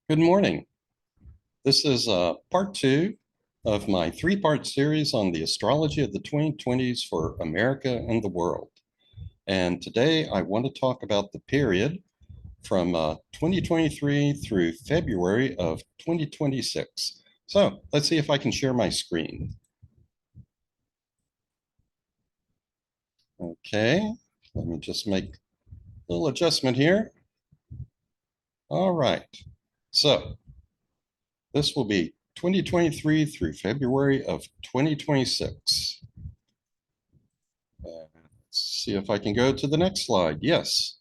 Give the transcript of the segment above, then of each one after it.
Good morning. This is part two of my three-part series on the astrology of the 2020s for America and the world. And today I want to talk about the period from 2023 through February of 2026. So let's see if I can share my screen. Okay, let me just make a little adjustment here. All right, so this will be 2023 through February of 2026. Let's see if I can go to the next slide. Yes.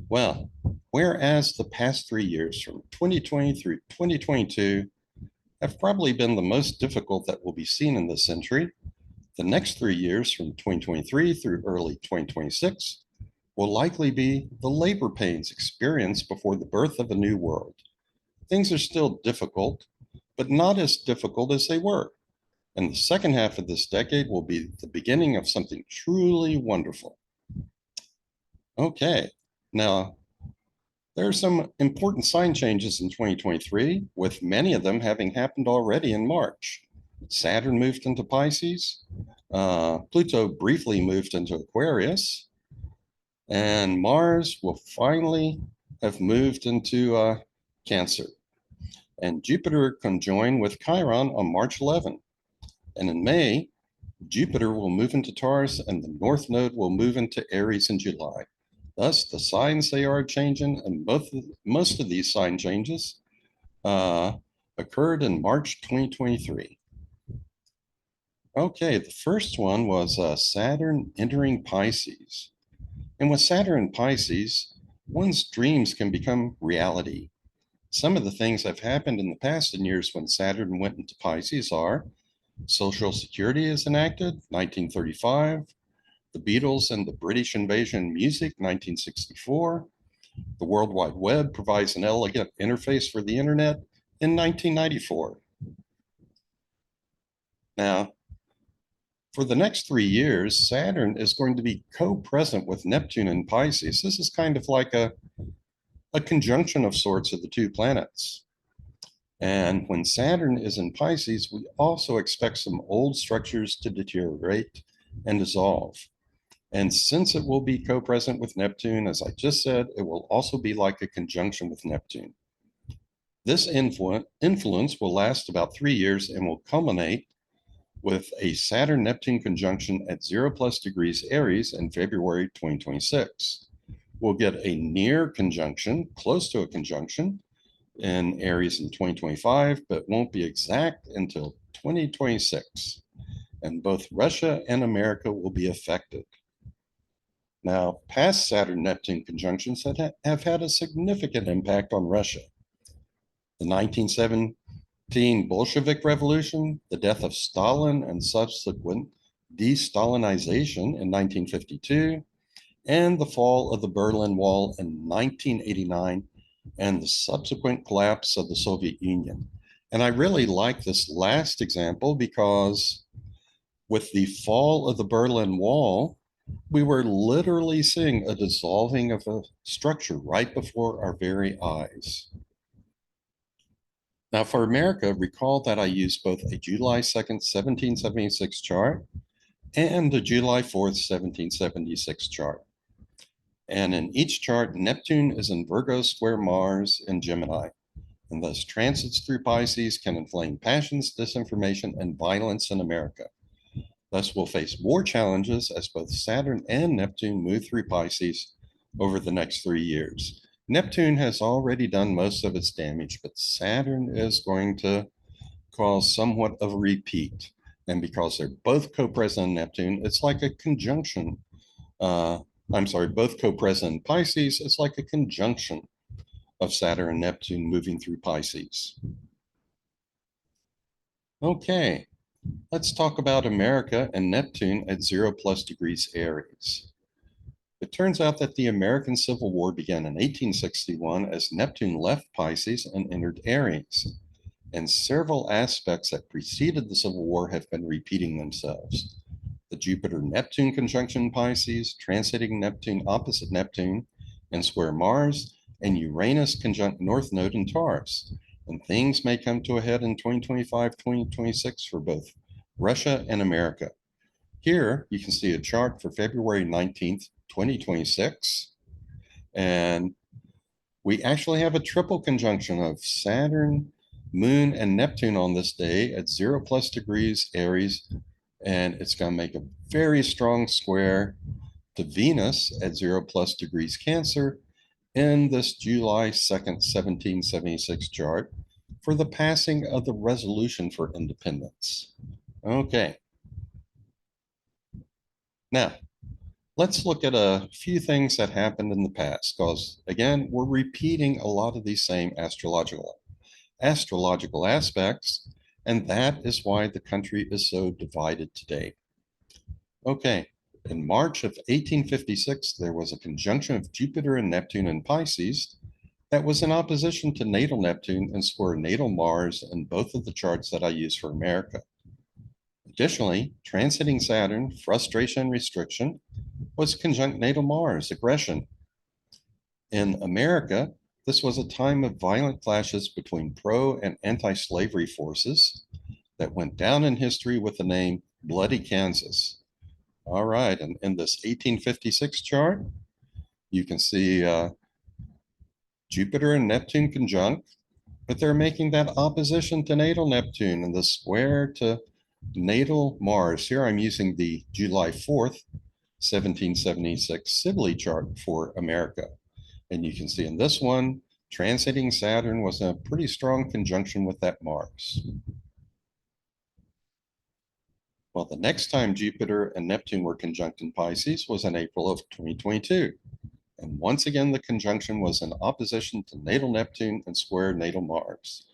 Well, whereas the past 3 years from 2020 through 2022 have probably been the most difficult that will be seen in this century, the next 3 years from 2023 through early 2026 will likely be the labor pains experienced before the birth of a new world. Things are still difficult, but not as difficult as they were. And the second half of this decade will be the beginning of something truly wonderful. Okay, now there are some important sign changes in 2023, with many of them having happened already in March. Saturn moved into Pisces, Pluto briefly moved into Aquarius, and Mars will finally have moved into Cancer. And Jupiter conjoined with Chiron on March 11. And in May, Jupiter will move into Taurus and the North Node will move into Aries in July. Thus, the signs they are changing, and most of these sign changes occurred in March 2023. Okay, the first one was Saturn entering Pisces. And with Saturn in Pisces, one's dreams can become reality. Some of the things that have happened in the past in years when Saturn went into Pisces are Social Security is enacted, 1935, the Beatles and the British invasion music, 1964. The World Wide Web provides an elegant interface for the internet in 1994. Now, for the next 3 years, Saturn is going to be co-present with Neptune in Pisces. This is kind of like a conjunction of sorts of the two planets. And when Saturn is in Pisces, we also expect some old structures to deteriorate and dissolve. And since it will be co-present with Neptune, as I just said, it will also be like a conjunction with Neptune. This influence will last about 3 years and will culminate with a Saturn-Neptune conjunction at 0+ degrees Aries in February 2026. We'll get a near conjunction, close to a conjunction, in Aries in 2025, but won't be exact until 2026. And both Russia and America will be affected. Now, past Saturn-Neptune conjunctions have had a significant impact on Russia. The 1917 Bolshevik Revolution, the death of Stalin and subsequent de-Stalinization in 1952, and the fall of the Berlin Wall in 1989, and the subsequent collapse of the Soviet Union. And I really like this last example because with the fall of the Berlin Wall, we were literally seeing a dissolving of a structure right before our very eyes. Now, for America, recall that I used both a July 2nd, 1776 chart and a July 4th, 1776 chart. And in each chart, Neptune is in Virgo square Mars in Gemini, and thus transits through Pisces can inflame passions, disinformation, and violence in America. Thus, we'll face more challenges as both Saturn and Neptune move through Pisces over the next 3 years. Neptune has already done most of its damage, but Saturn is going to cause somewhat of a repeat. And because they're both co-present in Neptune, it's like a conjunction. Both co-present in Pisces, it's like a conjunction of Saturn and Neptune moving through Pisces. Okay, let's talk about America and Neptune at 0+ degrees Aries. It turns out that the American Civil War began in 1861 as Neptune left Pisces and entered Aries. And several aspects that preceded the Civil War have been repeating themselves. The Jupiter-Neptune conjunction in Pisces, transiting Neptune opposite Neptune and square Mars, and Uranus conjunct North Node in Taurus. And things may come to a head in 2025, 2026 for both Russia and America. Here you can see a chart for February 19th, 2026. And we actually have a triple conjunction of Saturn, Moon, and Neptune on this day at 0+ degrees Aries. And it's going to make a very strong square to Venus at 0+ degrees Cancer in this July 2nd, 1776 chart for the passing of the Resolution for Independence. Okay. Now, let's look at a few things that happened in the past, because again, we're repeating a lot of these same astrological aspects, and that is why the country is so divided today. Okay, in March of 1856, there was a conjunction of Jupiter and Neptune in Pisces that was in opposition to natal Neptune and square natal Mars in both of the charts that I use for America. Additionally, transiting Saturn, frustration and restriction, was conjunct natal Mars, aggression. In America, this was a time of violent clashes between pro and anti-slavery forces that went down in history with the name Bloody Kansas. All right, and in this 1856 chart, you can see Jupiter and Neptune conjunct, but they're making that opposition to natal Neptune and the square to natal Mars. Here I'm using the July 4th, 1776 Sibley chart for America. And you can see in this one, transiting Saturn was a pretty strong conjunction with that Mars. Well, the next time Jupiter and Neptune were conjunct in Pisces was in April of 2022. And once again, the conjunction was in opposition to natal Neptune and square natal Mars.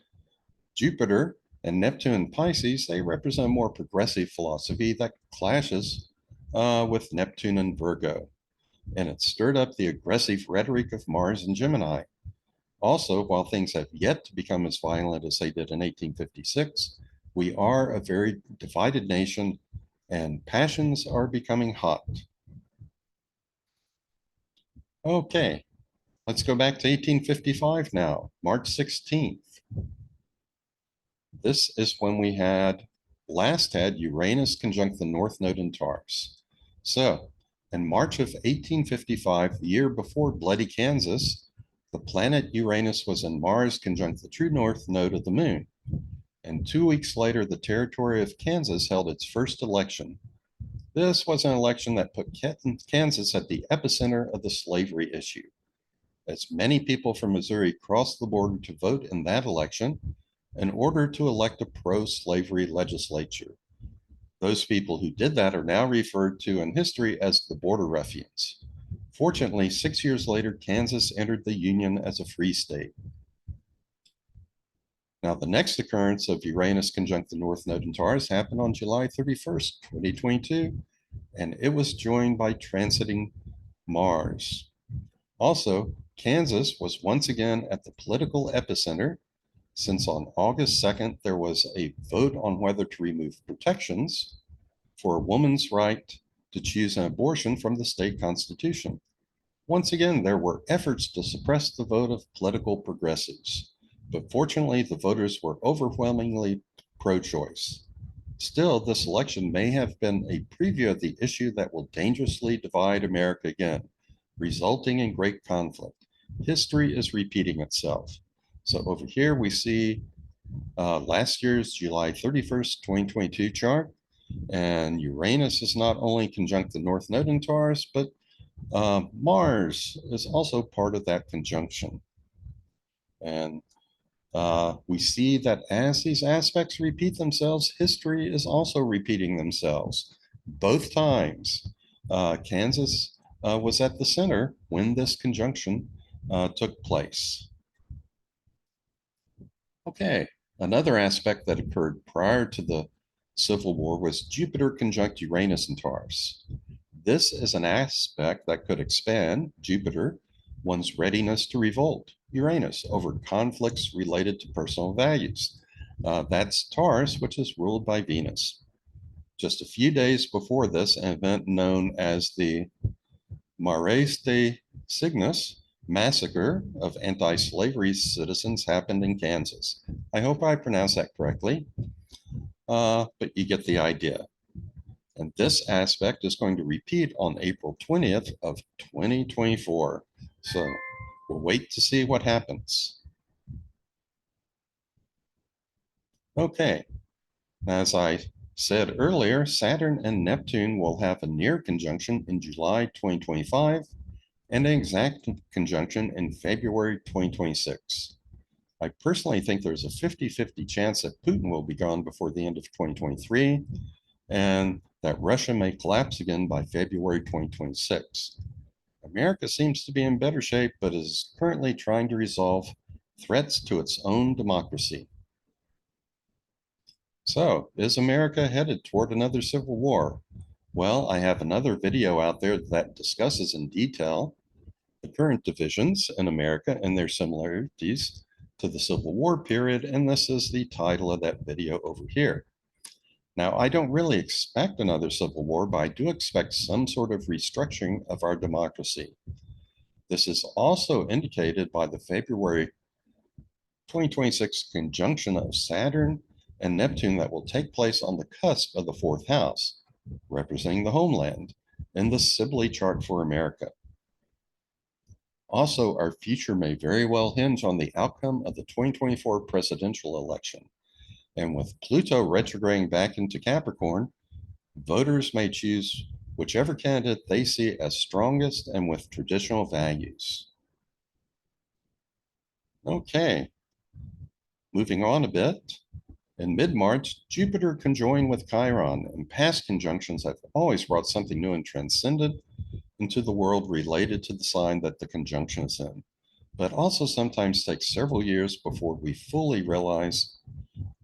Jupiter and Neptune in Pisces, they represent a more progressive philosophy that clashes with Neptune and Virgo. And it stirred up the aggressive rhetoric of Mars and Gemini. Also, while things have yet to become as violent as they did in 1856, we are a very divided nation and passions are becoming hot. Okay, let's go back to 1855 now, March 16th. This is when we had Uranus conjunct the North Node in Taurus. So, in March of 1855, the year before Bloody Kansas, the planet Uranus was in Mars conjunct the true North Node of the Moon. And 2 weeks later, the territory of Kansas held its first election. This was an election that put Kansas at the epicenter of the slavery issue, as many people from Missouri crossed the border to vote in that election in order to elect a pro-slavery legislature. Those people who did that are now referred to in history as the Border Ruffians. Fortunately, 6 years later, Kansas entered the Union as a free state. Now, the next occurrence of Uranus conjunct the North Node in Taurus happened on July 31st, 2022, and it was joined by transiting Mars. Also, Kansas was once again at the political epicenter, since on August 2nd, there was a vote on whether to remove protections for a woman's right to choose an abortion from the state constitution. Once again, there were efforts to suppress the vote of political progressives, but fortunately, the voters were overwhelmingly pro-choice. Still, this election may have been a preview of the issue that will dangerously divide America again, resulting in great conflict. History is repeating itself. So over here, we see last year's July 31st, 2022 chart, and Uranus is not only conjunct the North Node in Taurus, but Mars is also part of that conjunction. And we see that as these aspects repeat themselves, history is also repeating themselves. Both times, Kansas was at the center when this conjunction took place. Okay, another aspect that occurred prior to the Civil War was Jupiter conjunct Uranus in Taurus. This is an aspect that could expand Jupiter, one's readiness to revolt, Uranus, over conflicts related to personal values. That's Taurus, which is ruled by Venus. Just a few days before this, an event known as the Mare de Cygnus massacre of anti-slavery citizens happened in Kansas. I hope I pronounced that correctly, but you get the idea. And this aspect is going to repeat on April 20th of 2024. So we'll wait to see what happens. Okay, as I said earlier, Saturn and Neptune will have a near conjunction in July 2025 and an exact conjunction in February 2026. I personally think there's a 50-50 chance that Putin will be gone before the end of 2023 and that Russia may collapse again by February 2026. America seems to be in better shape, but is currently trying to resolve threats to its own democracy. So, is America headed toward another civil war? Well, I have another video out there that discusses in detail the current divisions in America and their similarities to the Civil War period, and this is the title of that video over here. Now, I don't really expect another civil war, but I do expect some sort of restructuring of our democracy. This is also indicated by the February 2026 conjunction of Saturn and Neptune that will take place on the cusp of the fourth house, representing the homeland in the Sibley chart for America. Also, our future may very well hinge on the outcome of the 2024 presidential election. And with Pluto retrograding back into Capricorn, voters may choose whichever candidate they see as strongest and with traditional values. Okay, moving on a bit. In mid-March, Jupiter conjoined with Chiron, and past conjunctions have always brought something new and transcendent into the world related to the sign that the conjunction is in, but also sometimes takes several years before we fully realize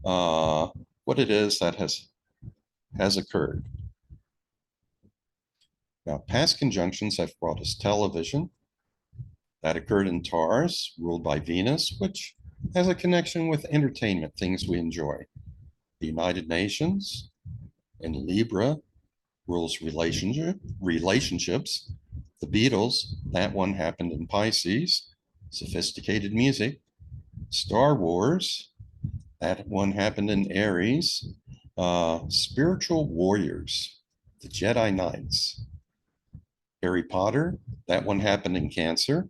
what it is that has occurred. Now, past conjunctions have brought us television that occurred in Taurus, ruled by Venus, which has a connection with entertainment, things we enjoy. The United Nations in Libra rules relationships. The Beatles, that one happened in Pisces, sophisticated music. Star Wars, that one happened in Aries. Spiritual warriors, the Jedi Knights. Harry Potter, that one happened in Cancer.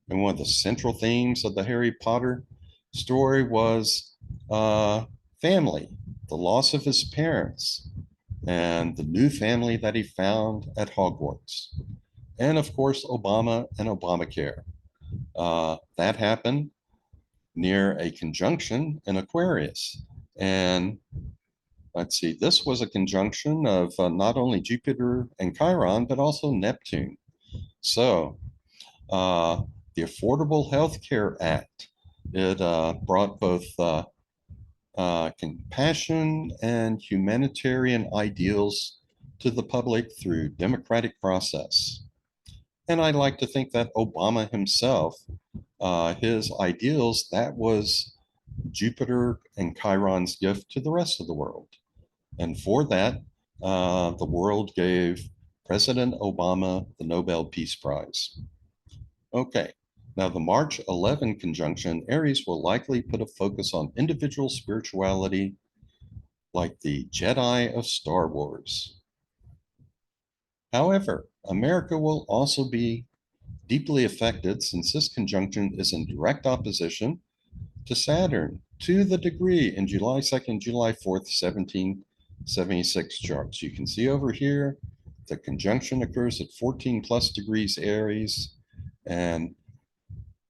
And one of the central themes of the Harry Potter story was family, the loss of his parents, and the new family that he found at Hogwarts. And of course, Obama and Obamacare. That happened near a conjunction in Aquarius. And let's see, this was a conjunction of not only Jupiter and Chiron, but also Neptune. So the Affordable Health Care Act, it brought both compassion and humanitarian ideals to the public through democratic process. And I like to think that Obama himself, his ideals, that was Jupiter and Chiron's gift to the rest of the world. And for that, the world gave President Obama the Nobel Peace Prize. Okay, now the March 11 conjunction Aries will likely put a focus on individual spirituality like the Jedi of Star Wars. However, America will also be deeply affected since this conjunction is in direct opposition to Saturn to the degree in July 2nd, July 4th, 1776 charts. You can see over here, the conjunction occurs at 14 plus degrees Aries, and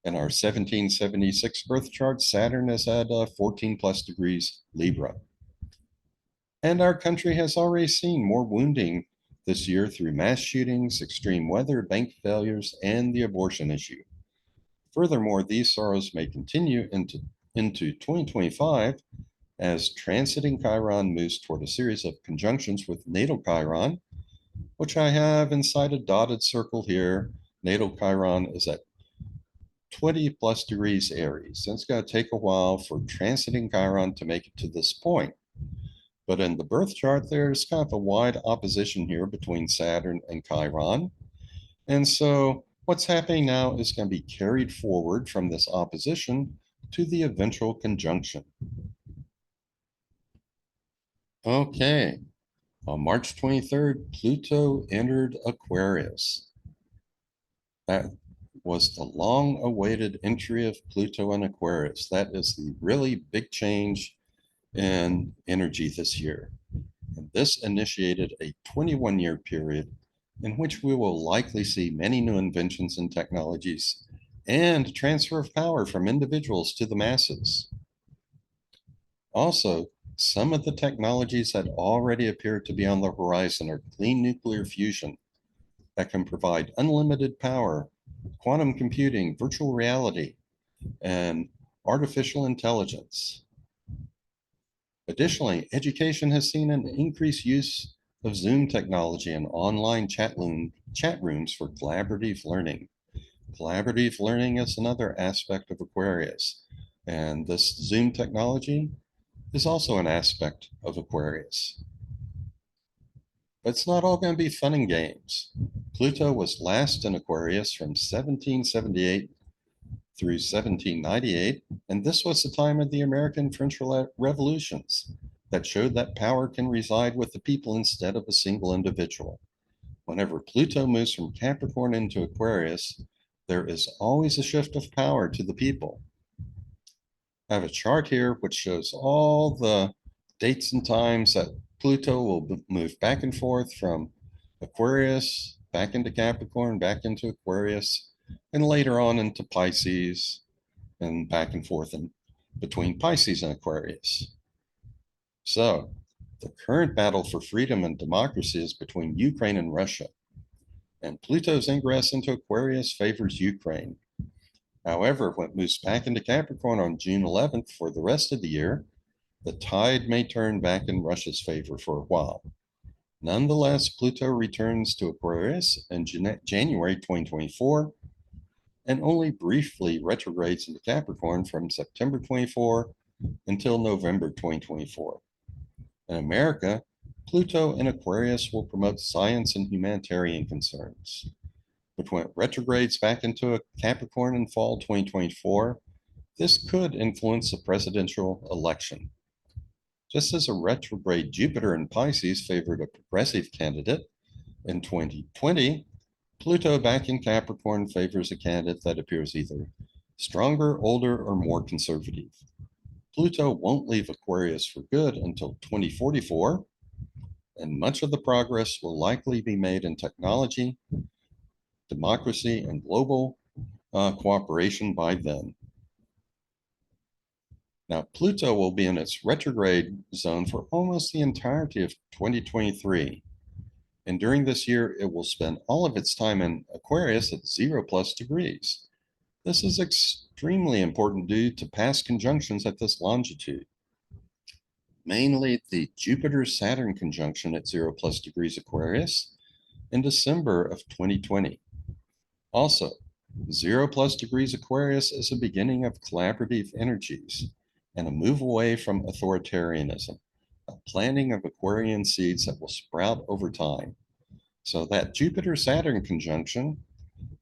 in our 1776 birth chart, Saturn is at 14 plus degrees Libra. And our country has already seen more wounding this year through mass shootings, extreme weather, bank failures, and the abortion issue. Furthermore, these sorrows may continue into 2025 as transiting Chiron moves toward a series of conjunctions with natal Chiron, which I have inside a dotted circle here. Natal Chiron is at 20 plus degrees Aries. And it's going to take a while for transiting Chiron to make it to this point. But in the birth chart, there's kind of a wide opposition here between Saturn and Chiron. And so What's happening now is going to be carried forward from this opposition to the eventual conjunction. Okay, on March 23rd, Pluto entered Aquarius. That was the long-awaited entry of Pluto in Aquarius. That is the really big change in energy this year. And this initiated a 21-year period in which we will likely see many new inventions and technologies and transfer of power from individuals to the masses. Also, some of the technologies that already appear to be on the horizon are clean nuclear fusion that can provide unlimited power, quantum computing, virtual reality, and artificial intelligence. Additionally, education has seen an increased use of Zoom technology and online chat rooms for collaborative learning. Collaborative learning is another aspect of Aquarius, and this Zoom technology is also an aspect of Aquarius. But it's not all going to be fun and games. Pluto was last in Aquarius from 1778 through 1798, and this was the time of the American French revolutions that showed that power can reside with the people instead of a single individual. Whenever Pluto moves from Capricorn into Aquarius, there is always a shift of power to the people. I have a chart here which shows all the dates and times that Pluto will move back and forth from Aquarius, back into Capricorn, back into Aquarius, and later on into Pisces, and back and forth in between Pisces and Aquarius. So the current battle for freedom and democracy is between Ukraine and Russia, and Pluto's ingress into Aquarius favors Ukraine. However, when it moves back into Capricorn on June 11th for the rest of the year, the tide may turn back in Russia's favor for a while. Nonetheless, Pluto returns to Aquarius in January 2024 and only briefly retrogrades into Capricorn from September 24 until November 2024. In America, Pluto in Aquarius will promote science and humanitarian concerns. But when it retrogrades back into a Capricorn in fall 2024, this could influence the presidential election. Just as a retrograde Jupiter in Pisces favored a progressive candidate in 2020, Pluto back in Capricorn favors a candidate that appears either stronger, older, or more conservative. Pluto won't leave Aquarius for good until 2044, and much of the progress will likely be made in technology, democracy, and global cooperation by then. Now, Pluto will be in its retrograde zone for almost the entirety of 2023. And during this year, it will spend all of its time in Aquarius at 0+ degrees. This is extremely important due to past conjunctions at this longitude. Mainly the Jupiter-Saturn conjunction at 0+ degrees Aquarius in December of 2020. Also, 0+ degrees Aquarius is a beginning of collaborative energies and a move away from authoritarianism, a planting of Aquarian seeds that will sprout over time. So that Jupiter-Saturn conjunction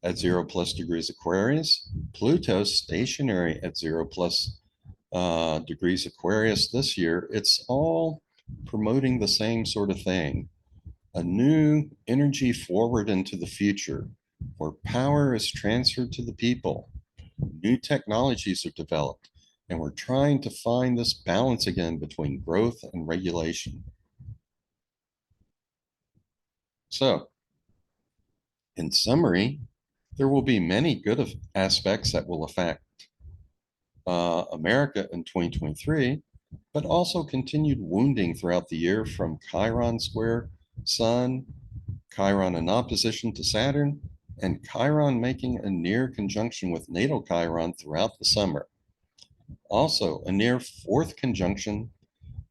at 0+ degrees Aquarius, Pluto stationary at 0+ degrees Aquarius this year, it's all promoting the same sort of thing. A new energy forward into the future where power is transferred to the people. New technologies are developed, and we're trying to find this balance again between growth and regulation. So, in summary, there will be many good aspects that will affect America in 2023, but also continued wounding throughout the year from Chiron square Sun, Chiron in opposition to Saturn, and Chiron making a near conjunction with natal Chiron throughout the summer. Also, a near fourth conjunction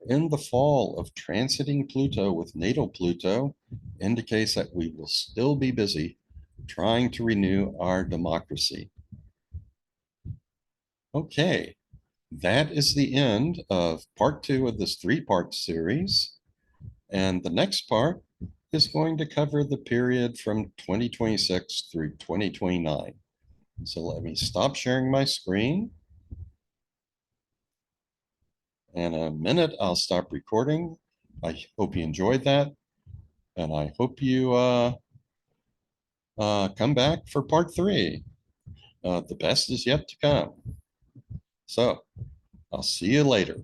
in the fall of transiting Pluto with natal Pluto indicates that we will still be busy trying to renew our democracy. Okay, that is the end of part 2 of this 3-part series. And the next part is going to cover the period from 2026 through 2029. So let me stop sharing my screen. In a minute, I'll stop recording. I hope you enjoyed that. And I hope you come back for part 3. The best is yet to come. So I'll see you later.